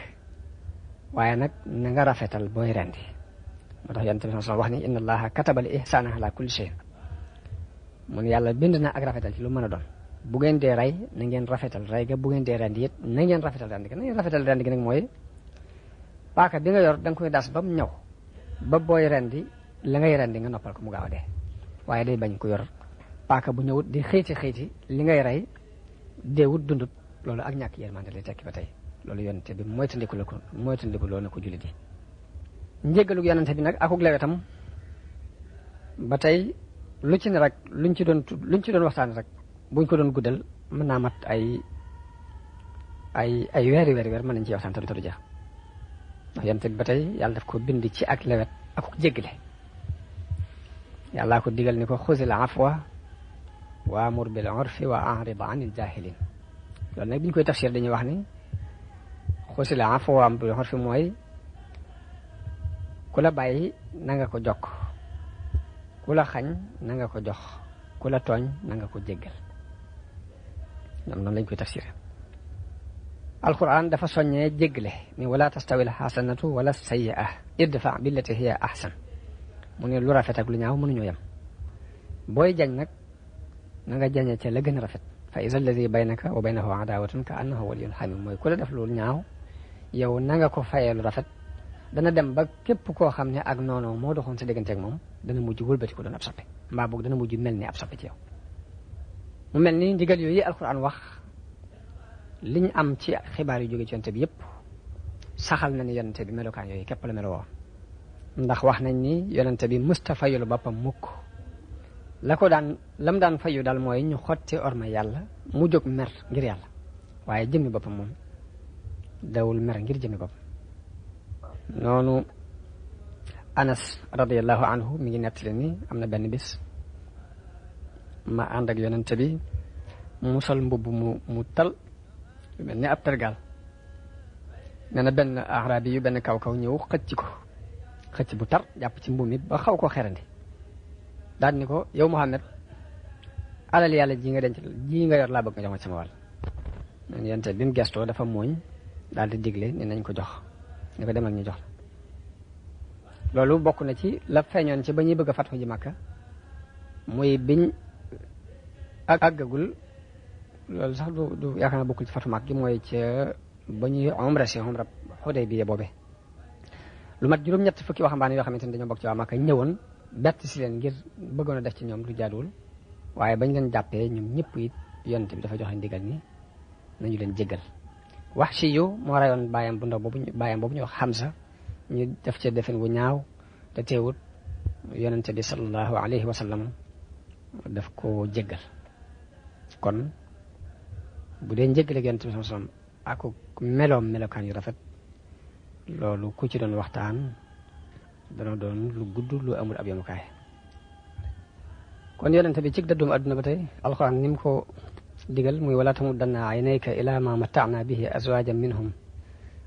waaye nag na nga rafetal booy rendi moo tax yonent bi sallallahu alayhi wasallam wax ni inna allaha kataba al ihsana ala kulli shay mun yàlla bind na ak rafetal ci lu mën a doon bu ngeen dee rey na ngeen rafetal rey ga bu ngeen dee rendi it na ngeen rafetal rendi ga na ngeen rafetal rendi gi nag mooy paaka bi nga yor da nga koy das ba mu ñëw ba booy rendi la ngay rendi nga noppal ko mu gaaw a dee waaye day bañ ko yor paaka bu ñëwut di xëyti li ngay rey deewut dundut loolu ak ñàkk yërmande lay tekki ba tey loolu yonente bi moytandiku loolu na ko jullit yi. njéggalug yonente bi nag akuk lewetam ba tey lu ci ne rek luñ ci doon waxtaan rek buñ ko doon guddal mën naa mat ay weeri weer mën nañ ci waxtaan te du jeex ndax yonente bi ba tey yàlla daf ko bind ci ak lewet akuk jéggale yàllaa ko digal ni ko xuzil afwa waamur bil urfi wa a'rid anil jaahiliin loolu nag bi ñu koy tafsir dañuy wax ni xuzil afwa waamur bil urfi mooy ku la bàyyi na nga ko jokk ku la xañ na nga ko jox ku la tooñ na nga ko jéggal ñoom noonu lañ koy tafsir. alquran dafa soññee jéggale ni wala tastawil xasanatu wala sayyi'a idfa billati hiya ahsan mu ne lu rafet ak lu ñaaw mënuñoo yem booy jañ nag na nga jañee ca la gën a rafet fa iza alladi baynaka wa baynahu adawatun ka annahu waliyyun hamim mooy ku la def lu ñaaw yow na nga ko fayee lu rafet dana dem ba képp koo xam ne ak noonu moo doxoon sa diggante ak moom dana mujj wëlbati ko doon ab soppe mbaa boog dana mujj mel ni ab soppe ci yow. mu mel ni ndigal yooyu alquran wax liñ am ci xibaar yu jóge ci yonte bi yépp saxal na ni yonente bi melokaan yooyu képp la meloo ndax wax nañ ni yonente bi mësta fayulu boppam mukk lam daan fayu daal mooy ñu xotti orma yàlla mu jóg mer ngir yàlla waaye jëmmi boppam moom dawul mer ngir jëmmi boppam. noonu Anas radiyallahu anhu mi ngi nettali ni am na benn bis ma ànd ak yonente bi mu sol mbubb mu tal mel ni ab tergal nee na benn arabi yu benn kaw ñëw xëcc bu tar jàpp ci mbubb mi ba xaw koo xerandi daal ni ko yow Muhammad alal yàlla ji nga denc ji nga yor laa bëgg nga jox ma sama wàll. man yonente bi mu gestoo dafa mooñ daal di digle ni nañ ko jox ni ko demal ñu jox la loolu bokk na ci la feeñoon ci ba ñuy bëgg a fatxu ji Makka muy biñ àggagul loolu sax du yaakaar naa bokkul ci fatxu Makka gi mooy ca ba ñuy umra Xudaybiya boobe lu mat juróom-ñett fukki waxambaane yoo xamante ne dañoo bokk ci waa Makka ñëwoon bett si leen ngir bëggoon a def ci ñoom lu jaaduwul waaye bañ leen jàppee ñoom ñëpp it yonent bi dafa joxe ndigal ni nañu leen jéggal. Wahshi yu moo rayoon bàyyam boobu ñu wax Hamza ñu def ci defin wu ñaaw te teewut yonente bi sallallahu alayhi wa sallam daf ko jéggal. kon bu dee njéggal ak yonente bi sallallahu alayhi wa sallam ak melokaan yu rafet loolu ku ci doon waxtaan dana doon lu gudd lu amul ab yemukaay. kon yonente bi ci dëddum àdduna ba tey alxuraan ni mu ko digal muy wala tamuddanna aynayka ila ma mata'na bihi azwajan minhum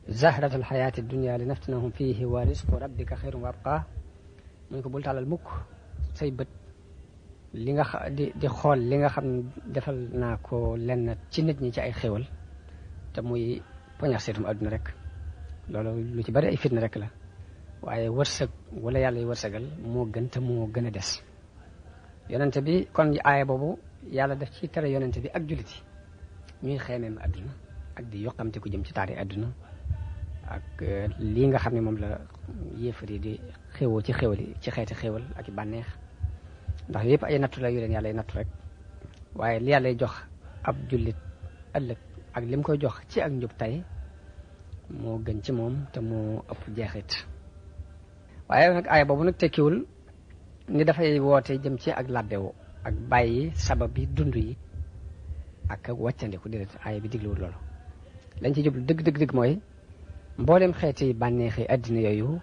zahrata alxayaati dunya li naftinahum fihi wa risqu rabbika xayrun wa abqa muy ko bul tàllal mukk say bët li nga di xool li nga xam ne defal naa ko lenn ci nit ñi ci ay xéwal te muy poñax seetum àdduna rek loolu lu ci bari ay fitna rek la waaye wërsëg wala yàlla yi wërsëgal moo gën te moo gën a des. yonente bi kon aaya boobu yàlla def ci tere yonente bi ak jullit yi ñuy xeemeem àdduna ak di yokkamte ku jëm ci taari àdduna ak lii nga xam ne moom la yéefar yi di xéwoo ci xéwal yi ci xeeti xéwal ak i bànneex ndax yëpp ay nattu la yu leen yàlla ay nattu rek waaye li yàlla jox ab jullit ëllëg ak lim koy jox ci ak njub tey moo gën ci moom te moo ëpp jeexit. waaye nag aaya boobu nag tekkiwul ni dafay woote jëm ci ak labbewu ak bàyyi sabab yi dund yi ak wàccandiku déedéet aaya bi digluwul loolu lañ ci jublu dëgg mooy mboolem xeeti bànneexi àddina yooyu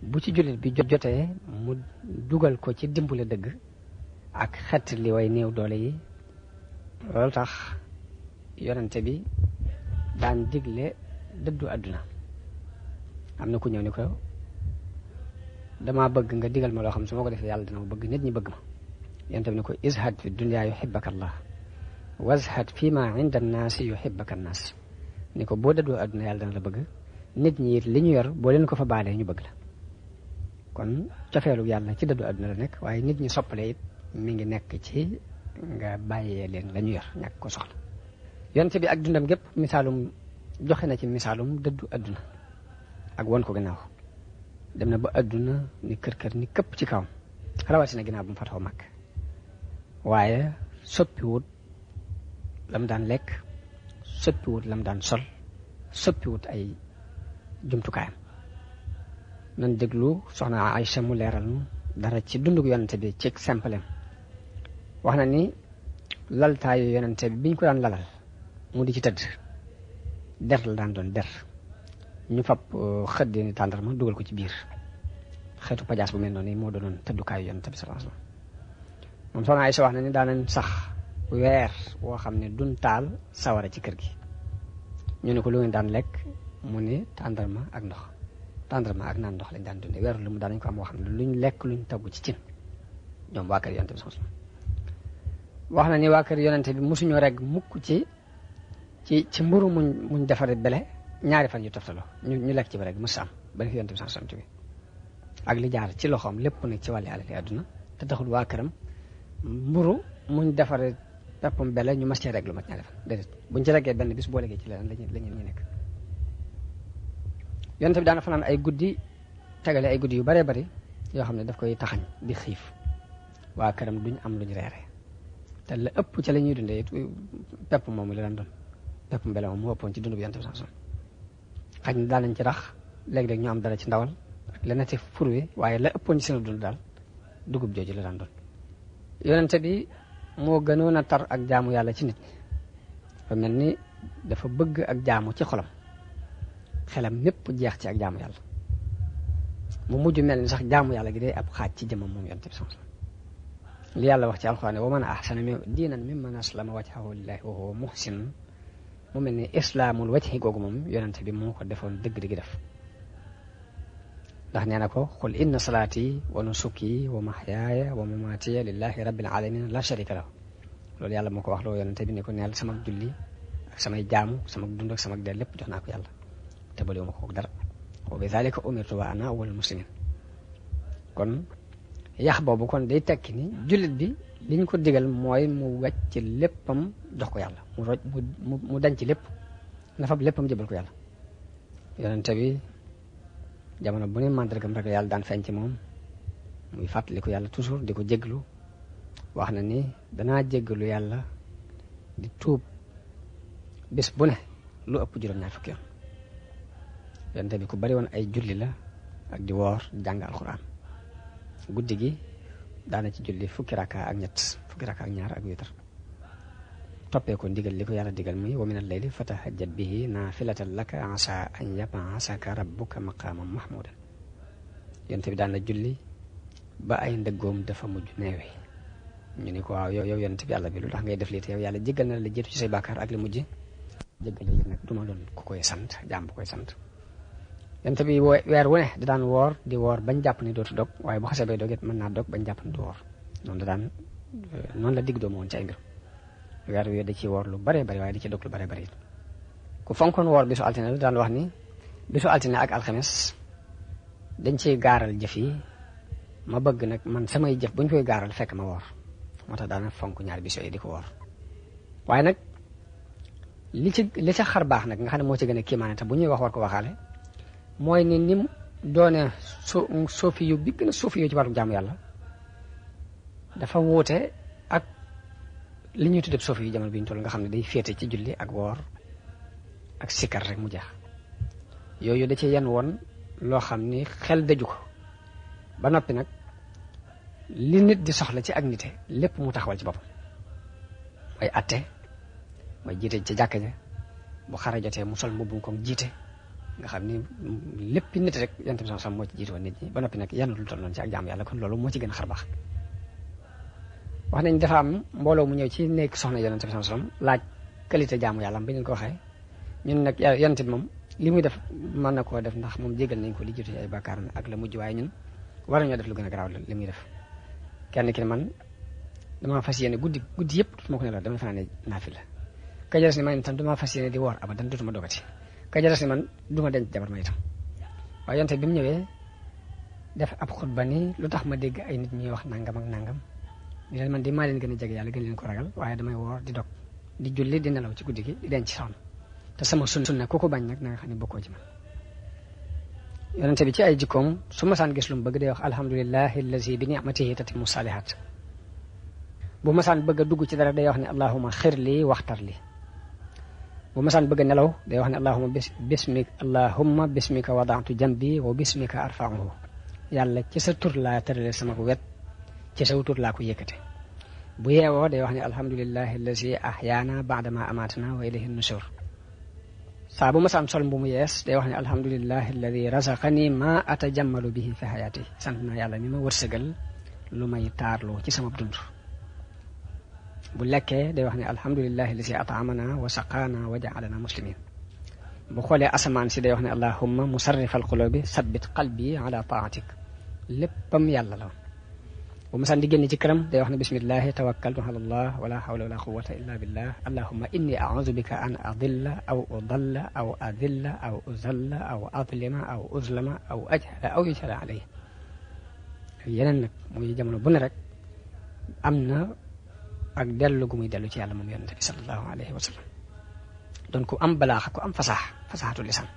bu ci jullit bi jotee mu dugal ko ci dimbale dëgg ak xet li way néew doole yi. loolu tax yonente bi daan digle dëddu àdduna. am na ku ñëw ni ko dama bëgg nga digal ma loo xam su ma ko defee yàlla dina ma bëgg nit ñi bëgg ma. yonente bi ni ko izhad fi dunya yuhibbaka allah wazhad fi ma inda annaasi yuhibbaka annaas ni ko boo dëddoo àdduna yàlla dana la bëgg nit ñi it li ñu yor boo leen ko fa baalee ñu bëgg la. kon cofeelu yàlla ci dëddu àdduna la nekk waaye nit ñi soppale it mi ngi nekk ci nga bàyyee leen la ñu yor ñàkk ko soxla. yonente bi ak dundam gépp misaalum joxe na ci misaalum dëddu àdduna ak won ko gannaaw. dem na ba àdduna ni kër ni këpp ci kawam rawatina ginnaaw bu mu fatoo mag waaye soppiwut lam daan lekk soppiwut lam daan sol soppiwut ay jumtukaayam. nan déglu soxna Aïcha mu leeral nu dara ci dundug yonente bi ci simplem. wax na ni laltaayu yonente bi biñ ko daan lalal mu di ci tëdd der la daan doon der ñu fab xëddi ni tàndarma dugal ko ci biir xeetu pajaas bu mel noonu moo doonoon tëddukaayu yonente bi sallallahu alayhi wasallam. moom soxna Aïcha wax na ni daanañ sax weer woo xam ne duñ taal sawara ci kër gi. ñu ne ko lu ngeen daan lekk mu ne tàndarma ak ndox tàndarma ak naan ndox lañ daan dundee weer lu mu daanañ ko am woo xam ne luñ lekk luñ togg ci cin ñoom waa kër yonente bi sallallahu alayhi wasallam. wax na ni waa kër yonente bi mosuñu rek mukk ci mburu muñ defaree bele ñaari fan yu toftaloo ñu lekk ci ba rek mos am ba def yonente bi sallallahu alayhi wasallam ak li jaar ci loxoom lépp nag ci wàllu alali àdduna te taxul waa këram mburu muñ defaree peppam bele ñu mas cee rek lu mat ñaari fan déedéet buñ ci reggee benn bis boo léegi ci leneen lañu nekk. yonente bi daana fanaan ay guddi tegale ay guddi yu baree bari yoo xam ne daf koy taxañ di xiif waa këram duñ am luñ reere te la ëpp ci la ñuy dundee pepp moomu la daan doon pepp mbele moom moo ëppoon ci dund bi yonente bi sallallahu alayhi wasallam. xaj na daan nañ ci rax léeg-léeg ñu am dara ci ndawal ak leneen ci fur wi waaye la ëppoon ci seen dund daal dugub jooju la daan doon. yonente bi moo gënoon a tar ak jaamu yàlla ci nit ñi fa mel ni dafa bëgg ak jaamu ci xolam xelam mépp jeex ci ak jaamu yàlla mu mujj mel ni sax jaamu yàlla gi day ab xaaj ci jëmmam moom yonente bi sallallahu alayhi wasallam. li yàlla wax ci alxuraan wa man ahsana diinan mimman aslama wajhahu lillahi wa huwa muhsin mu mel ni islaamul wajhi googu moom yonente bi moo ko defoon dëgg-dëgg def ndax nee na ko qul inna salaati wa nusuki wa mahyaaya wa mamaatiya lillahi rabbil alamin la sharika lahu. loolu yàlla moo ko wax loo yonente bi ne ko neel sama julli ak samay jaamu sama dund ak sama dee lépp jox naa ko yàlla te baliwu ma ko dara wa bi dhalika umirtu wa ana awwalul muslimin. kon yax boobu kon day tekki ni jullit bi liñ ko digal mooy mu wàcc léppam jox ko yàlla mu dañ ci lépp na fab léppam jëbal ko yàlla. yonente bi jamono bu ne màndargam rek yàlla daan feeñ ci moom muy fàttaliku yàlla toujours di ko jéglu wax na ni danaa jéggalu yàlla di tuub bis bu ne lu ëpp juróom-ñaar fukki yoon. yonente bi ku bari woon ay julli la ak di woor jàng alxuraan guddi gi daana ci julli fukki raka ak ñett fukki raka ak ñaar ak witar toppee ko ndigal li ko yàlla digal muy wa min al-layli fatahajjad bihi naafilatan laka asa an yab'asaka rabbuka maqaaman mahmuudan yonent bi daan na julli ba ay ndëggoom dafa mujj neewe ñu ni ko waaw yow yonent bi yàlla bi lu tax ngay def lii te yow yàlla jéggal na la jiitu ci say bàkkaar ak li mujj jéggal yi nag du ma doon ku koy sant jaam bu koy sant yonent bi weer wu ne da daan woor di woor bañ jàpp ni dootu dog waaye bu xasee bay dog it mën naa dog bañ jàpp ni du woor noonu la digg doomu woon ci ay mbir weer wi da ci woor lu bare bari waaye da ci dog lu bare bari ku fonkoon woor bisu altine la daan wax ni bisu altine ak alxames dañ ciy gaaral jëf yi ma bëgg nag man samay jëf buñ koy gaaral fekk ma woor moo tax daana fonk ñaari bis yooyu di ko woor waaye nag li ca xar baax nag nga xam ne moo ci gën a kiimaane te bu ñuy wax war ko waxaale mooy ni nim doone soofi yu bi gën a soofi yu ci wàllu jaamu yàlla dafa wuute ak li ñuy tuddee soofi yu jamono bi ñu toll nga xam ne day féete ci julli ak woor ak sikkar rek mu jeex yooyu da ci yenn woon loo xam ni xel daju ko ba noppi nag li nit di soxla ci ak nite lépp mu taxawal ci boppam mooy atte mooy jiite ci jàkka ja bu xare jotee mu sol mbubbum ko jiite nga xam ni lépp nit rek yonent bi sax moo ci jiite woon nit ñi ba noppi nag yenn lu toll noonu ci ak jaamu yàlla kon loolu moo ci gën a xar baax wax nañ dafa am mbooloo mu ñëw ci nekk soxna yonent bi sax laaj qualité jaamu yàlla bi ñu ko waxee ñun nag yonent bi moom li muy def mën na koo def ndax moom jégal nañ ko li jiitu ci ay bàkkaar ak la mujj waaye ñun war nañoo def lu gën a garaaw li muy def kenn ki ne man damaa fas yéene guddi yëpp dutuma ko nelaw dama fanaane naafila ka jaras ni man itam damaa fas yéene di woor abadan dutuma dogati ka jaras ni man duma denc jabar ma itam waaye yonte bi mu ñëwee def ab xutba ni lu tax ma dégg ay nit ñuy wax nangam ak nangam ni leen man di maa leen gën a jege yàlla gën leen ko ragal waaye damay woor di dog di julli di nelaw ci guddi gi di denc soxna te sama sunna ku ko bañ nag na nga xam ne bokkoo ci man yonente bi ci ay jikkoom su masaan gis lu mu bëgg day wax alhamdulillahi allazi bi ni'matihi tatimmu salihat bu masaan bëgg a dugg ci dara day wax ne allahuma xir lii waxtar li bu masaan bëgg a nelaw day wax ne allahuma bismika wada'tu jambi wa bismika arfa'uhu yàlla ci sa tur laa tërale sama ko wet ci sa tur laa ko yëkkate bu yeewoo day wax ne alhamdulillahi allazi ahyaana ba'dama amatana wa ilayhi nushur saa bu ma saan sol mbu mu yees day wax ne alhamdulillahi alladi razaqani ma atajammalu bihi fi hayati sant naa yàlla mi ma wërsëgal lu may taarloo ci sama dund bu lekkee day wax ne alhamdulillahi alladi at'amana wa saqaana wa ja'alana muslimin bu xoolee asamaan si day wax ne allahumma musarrif alqulubi sabbit qalbi ala taatik léppam yàlla la bu ma saan di génn ci këram day wax ne bismillahi tawakkaltu ala allah wala hawla wala quwwata illa billah allahumma inni a'udhu bika an adilla aw udalla aw adilla aw uzalla aw adlima aw uzlama aw ajhala aw yujhala alayhi yeneen nag muy jamono bu ne rek am na ak dellu gu muy dellu ci yàlla moom yonente bi sallallahu alayhi wa sallam donc ku am balaaxa ku am fasaxatu lisan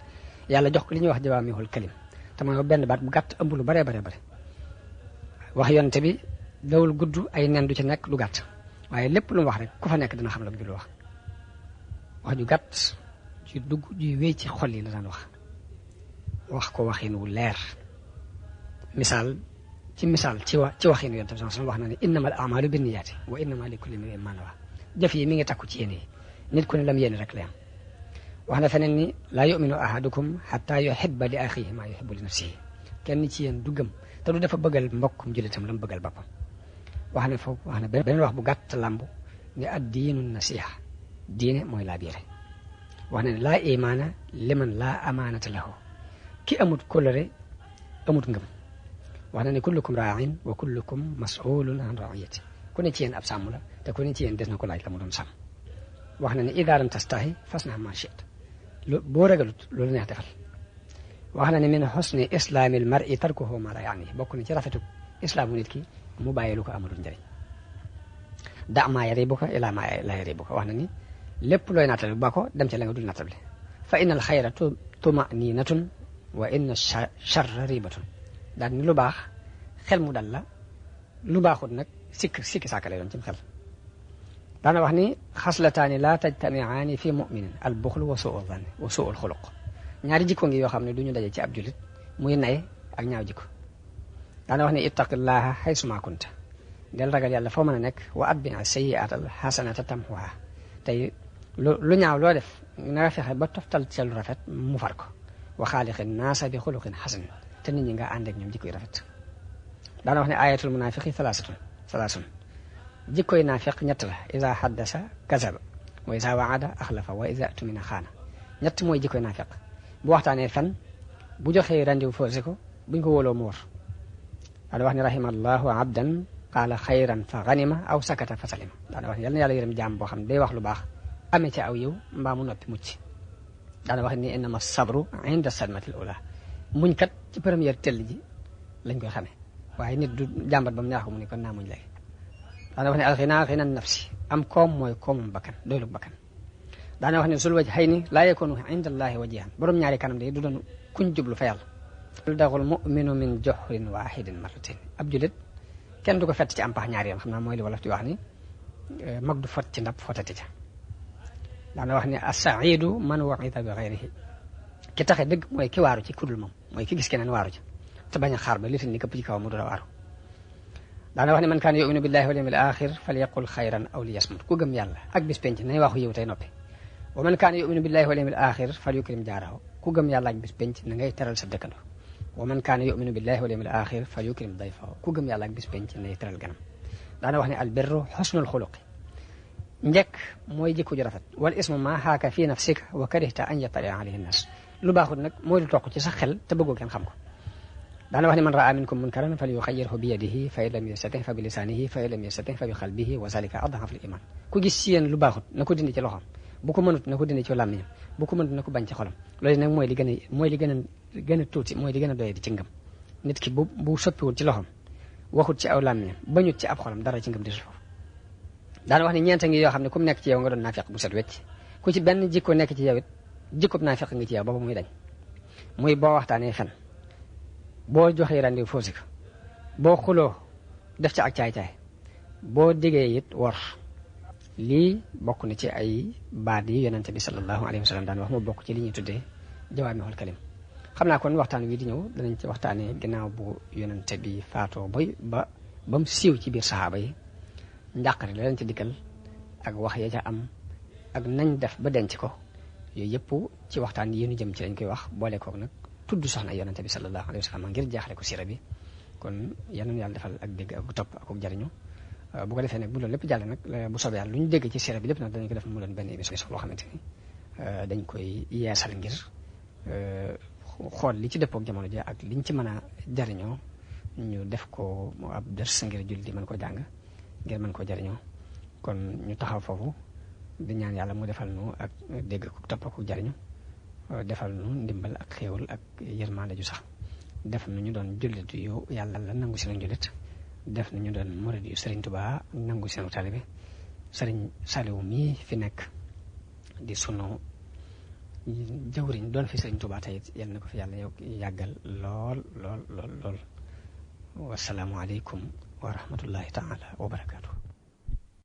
yàlla jox ko li ñuy wax jawaamihul kalim te mooy benn baat bu gàtt ëmb lu bare wax yonte bi dawul gudd ay nen du ci nekk du gàtt waaye lépp lu mu wax rek ku fa nekk dina xam la mu jullu wax ju gàtt ju dugg ju wéy ci xol yi la daan wax ko waxin wu leer misaal ci waxin yonte bi sallallahu alayhi wasallam wax na ne innamal a'malu binniyaati wa innama likulli imri'in ma nawa jëf yi mi ngi takku ci yéen yi nit ku ne lam yéene rek la am wax na feneen ni laa yu'minu ahadukum hatta yuhibba li axihi ma yuhibbu li nafsihi kenn ci yéen du gëm te du dafa bëggal mbokkum jullitam la mu bëggal boppam wax na beneen wax bu gàtt làmb ne ad-diinu nasiha diine mooy laa biire wax na ne laa imaana liman laa amaanata lahu ki amut kóllëre amut ngëm wax na ne kullukum raa'in wa kullukum mas'ulun an ra'iyati ku ne ci yéen ab sàmm la te ku ne ci yéen des na ko laaj la mu doon sàmm wax na ne idaa lam tastahi fasna' maa shi'ta boo ragalut loolu neex defal wax na ne min husni islaamil mar'i tarkuhu ma la yaani bokk na ci rafetu islaamu nit ki mu bàyyi lu ko amalul njëriñ da maa yaribuka ilaa maa laa yaribuka wax na ni lépp looy nattale ba ko dem ci la nga dul nattable fa innal xayra tuma'ninatun wa inna sharra ribatun daal ni lu baax xel mu dal la lu baaxut nag sikki saaka lay doon ci xel daana wax ni xaslataani laa tajtamiaani fi muminin al buxlu wa suu zanni wa suu al xuluq ñaari jikko ngi yoo xam ne du ñu daje ci ab jullit muy nay ak ñaaw jikko daana wax ne ittaqillaha haysuma kunta del ragal yàlla foo mën a nekk wa atbi sayyi'atal hasanata tamhuha tey lu ñaaw loo def na nga fexe ba toftal ci lu rafet mu far ko wa xaaliqin naasa bi xuluqin xasan te nit ñi nga ànd ak ñoom jikkoy rafet daana wax ne ayatul munafiqi salaasun jikkoy naafiq ñett la iza haddasa kazaba wa iza waada axlafa wa iza tumina xaana ñett mooy jikkoy naafiq bu waxtaanee fen bu joxee rendez-vous forcé ko buñ ko wóoloo mu war daana wax ne rahimallahu abdan qaala xayran fa ganima aw sakata fa salima daana wax ne yal na yàlla yërëm jaam boo xam ne day wax lu baax amee ci aw yow mbaa mu noppi mucc daana wax ni innama sabru inda sadmatil ula muñ kat ci première tell ji lañ koy xamee waaye nit du jàmbat ba mu neex ko mu ne kon naa muñ léegi daana wax ne alxina xina nafsi am koom mooy koomum bakkan doylu bakkan daana wax ne sul waj xëy ni laa yakunu inda allahi wajihan borom ñaari kanam de du doon kuñ jublu fa yàlla daxul muminu min joxrin wahidin marratin ab julit kenn du ko fett ci am pax ñaari yoon xam naa mooy li wolof di wax ni mag du fot ci ndab fotati ca daana wax ne as-saidu man waqita bi xayrihi ki taxe dëgg mooy ki waaru ci kudul moom mooy ki gis keneen waaru ci te bañ a xaar ba lifin ni këpp ci kaw mu dura waaru daana wax ne man kaana yuminu billahi wal yawmil axir falyaqul xayran aw liyasmut ku gëm yàlla ak bis penc nay waxu yiw tey noppi wa man kaana yuminu billahi wal yawmil axir falyukrim jaarahu ku gëm yàlla ak bis penc na ngay teral sa dëkkandoo wa man kaana yuminu billahi wal yawmil axir falyukrim dayfahu ku gëm yàlla ak bis penc nay teral ganam daana wax ne albirru xusnul xuluqi njëkk mooy jikko ju rafet wal ismu ma xaaka fii nafsika wa karihta an yatali alayhi nnas lu baaxul nag mooy lu toq ci sa xel te bëggoo kenn xam ko daana wax ne man raa minkum munkaran falyuxayyirhu bi yadihi fa in lam yastati fa bi lisanihi fa in lam yastati fa bi qalbihi wa zalika adhafu al iman ku gis ci yéen lu baaxut na ko dindi ci loxoom bu ko mënut na ko dindi ci làmmiñam bu ko mënut na ko bañ ci xolam loolu nag mooy li gën a tuuti mooy li gën a doye di ci ngëm nit ki bu soppiwul ci loxoom waxut ci aw làmmiñam bañut ci ab xolam dara ci ngëm di suuf daana wax ne ñeenta ngi yoo xam ne ku mu nekk ci yow nga doon naafiq bu set wecc ku ci benn jikko nekk ci yow it jikkob naafiq ngi ci yow boobu muy dañ muy boo waxtaanee fen boo joxee rendez-vous faussé ko boo xuloo def ci ak caay-caay boo diggee it wor lii bokk na ci ay baat yi yonente bi sallallahu alayhi wa sallam daan wax moo bokk ci li ñuy tuddee jawaamihul kalim xam naa kon waxtaan wi di ñëw danañ ci waxtaanee ginnaaw bu yonente bi faatoo ba mu siiw ci biir saxaaba yi njàqare la leen ci dikkal ak wax ya ca am ak nañ def ba denc ko yooyu yëpp ci waxtaan yi ñu jëm ci lañ koy wax boole koog nag tudd soxna yonente bi sallallahu alayhi wa sallam ngir jaaxale ko sira bi kon yal na yàlla defal ak dégg ak topp ak jariñu bu ko defee nag bu loolu lépp jàll nag bu soobee yàlla lu ñu dégg ci sira bi lépp nag dañu ko def mu doon benn émission loo xamante ni dañ koy yeesal ngir xool li ci dëppoo ak jamono ji ak liñ ci mën a jariñoo ñu def ko ab ders ngir julli di mën ko jàng ngir mën koo jariñoo kon ñu taxaw foofu di ñaan yàlla mu defal nu ak dégg ko topp ak jariñu defal nu ndimbal ak xéewal ak yërmande ju sax def nu ñu doon jullit yu yàlla la nangu si nañ jullit def na ñu doon murid yu Sëriñ Tuubaa nangu seenu taalibe Sëriñ Saliou mii fi nekk di sunu jawriñ doon fi Sëriñ Tuubaa tey yal na ko fi yàlla yàggal lool wasalaamu aleykum wa rahmatullahi taala wa barakaatu